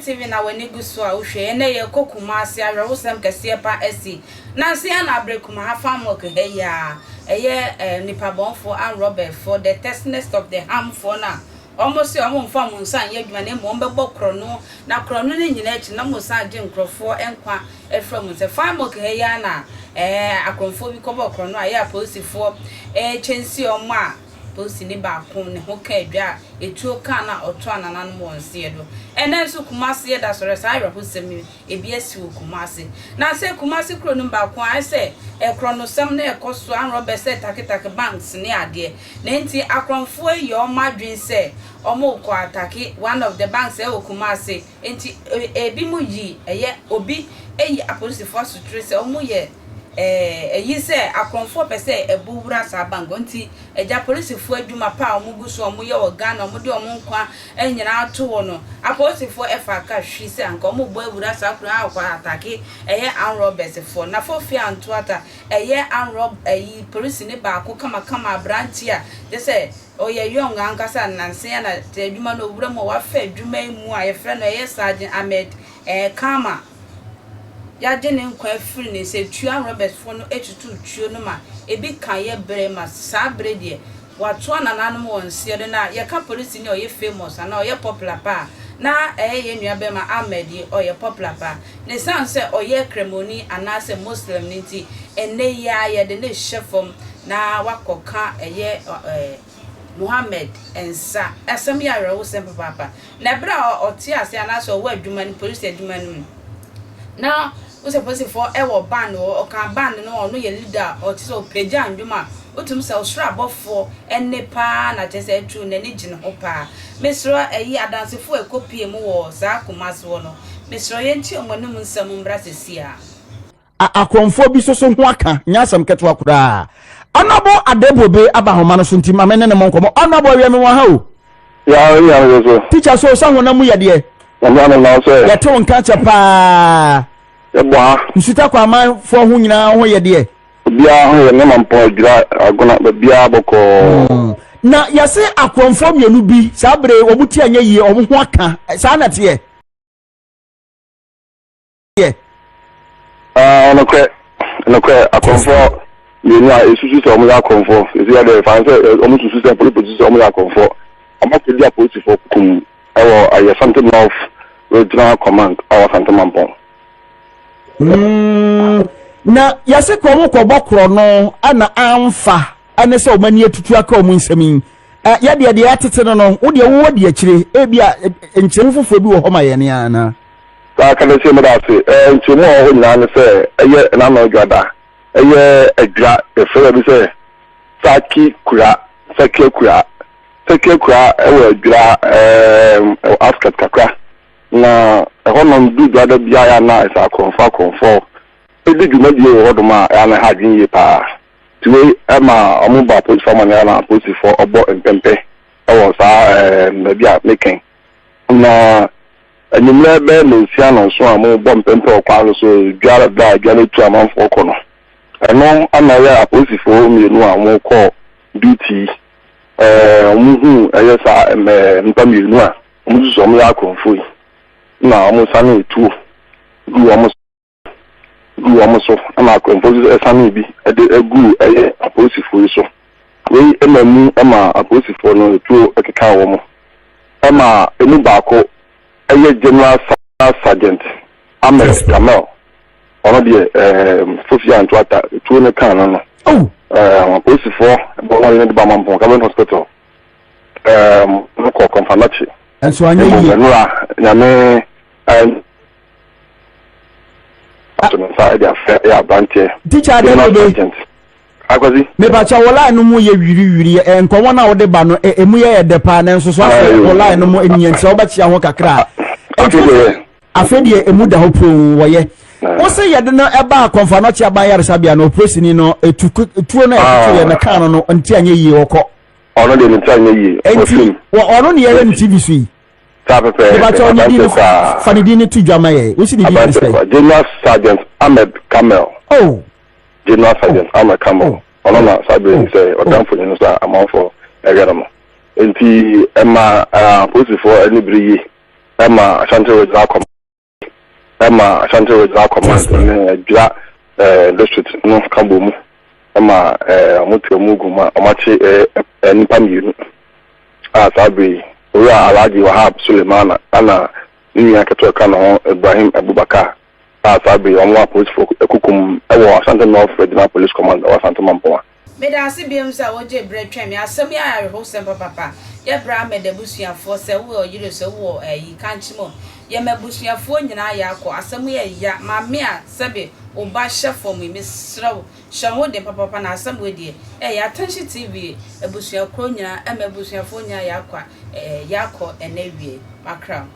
TV na wani guso a uhwe ene ye kokuma ase awrewosem kese pa esi na se ya na abrekuma ha famok he ya eye nipa bonfo R0BBERS for the testness of the harm for na almost omo mfa mo nsan ye dwuma ne mo mbebo krono na krono ne nyina echi na mo san je nkrofo enkwa efrem se famok he ya na akonfo bi kobo krono a ya posifo chensi omo a posi ni ba kom ne ho ka adwa etuo ka na oto ananan mo onse do enen so kumase da sore sa awrehosem ebi asi kumase na se kumase krono ba kon ai se krono sem na ekoso R0BBERS taketake banks ne ade na enti akronfo ye o madwen se omo ko atake one of the banks e kumase enti ebi mu yi eye obi eyi apolice force to se omo ye eyi se akronfo pese ebuwura sa bango nti eja police fo adwuma pa omuguso omo ye ogana omo de omo nkwa enyina ato wo no apolice fo efa ka hwi se anka omo bo ewura sa kro akwa atake eye R0BBERS fo na fo fi anto ata eye eyi police ne ba ko kama branch a je se oye young ankasa nanse ya na adwuma no owura mo wa fa adwuma mu a ye frɛ no eye Sergeant Ahmed Kama ya jene nkwa afiri ne se tua R0BBERS fo no etutu tuo no ma ebi kan ye brema sa brede wato anananum wonse de na ye ka police ni oye famous na oye popular pa na ye nua ma Ahmed oye popular pa ne sanse oye kremoni anase muslim nti ene ya ye de ne hyefom na wakoka eye Muhammad ensa asem ya awrewosem papa na bra oti ase anase owa adwuma ni police adwuma ni na we suppose for ewo band o kan band no no ye leader o ti so peja ndwuma otum se osra abofo enne pa na je se tru na ni gine ho pa mesro ayi adansefo ekopie mu wo sa komaso no mesro ye nti omonum nsam mbra sesia akonfo bi so ho aka nyasam keto akura anabo adebobe abahoma no so nti ma mene ne monkomo anabo wi me wa ha o ya so teacher so sanwona mu yede na so ya to nka chapa eba nsuta kwa man fo ho nyina ho yede bia ho ye ne mampo adura agona bia boko na yase akonfo mienu bi sabre omuti anya yi omo ho aka sa na te ye onokwe akonfo mienu a esusu so omo ya akonfo esi ya de fanse omo susu se police so omo ya akonfo omo ke dia police fo kum ewo Ashanti North Regional Command our Santa Mampong. Na yase ko mo ko bokro no ana amfa ane se o mani atutu aka o munsami ya de atete no no wo de wo de akire e bia enkyem fofo bi wo ho ma ye ne ana ka ka se me da se enkyem o nyina ne se eye na no dwada eye adwa e fere bi se saki kura ewe adwa asket kakra na honom du dwada bia ya na isa konfo edi dwumadi e hodoma ya na hagin ye pa tuwe ema omuba police forman ya na police for obo empempe ewo sa na bia making na anyimle be no sia no so amu bo empempe okwa so dwara tu amanfo kono eno ana ya police for mienu amu ko duty omuhu ayesa mpamienu a omuzu so omu ya konfo na omu sanu etu gu amuso ama konfozi esanu bi egu aposifo so we emamu ama aposifo no etu ekeka wo mo ama enu baako General Sergeant Ahmed Kamel ono de Sofia Antoata etu ne kan no aposifo bo won ne ba mampon Government Hospital no ko konfanachi enso anya yi nyame ya banche teacher de akwazi me ba cha wola no mu ye wiri enko na wo de ba no emu ye de pa na nso so wola no mu enyanti wo ba chia ho kakra afedie emu da ho pro wo ye wo se ye de no eba konfa no chia ba yare sabia no operation no etuo no ye na kan no nti anya yi wo ko ono de nti anya yi enti wo ono ne ye TV so yi Fanidini to Jamaye. Which did you say? General Sergeant Ahmed Kamel. Oh, General Sergeant Ahmed Kamel. Olona Sabi say, or down for you, sir, amount for a gadama. And Emma, police for anybody, Emma Ashanti with Zakom. Emma Ashanti with Zakom, Dra district North Kambumu. Emma Mutu Muguma, Omachi Nipamu. As Abi, we are Alaji Wahab Suleimana, Anna, Nia Katokano, Ibrahim Abubakar. As Abi, on one police for Kukum, Ashanti North Regional Police Command, or Santa Mampoa. Me da se biem sa wo je bread twem ya asem ya rehosen papa ye bra me de busuafo se wo yire se wo yi kanchimo ye me busuafo nyina ya akọ asem ye ya ma me a sebe o ba shefo mu me srawo shawo de papa na asem we de ya Attention TV ebusuafo nyina e me busuafo nyina ya akọ ene wie makra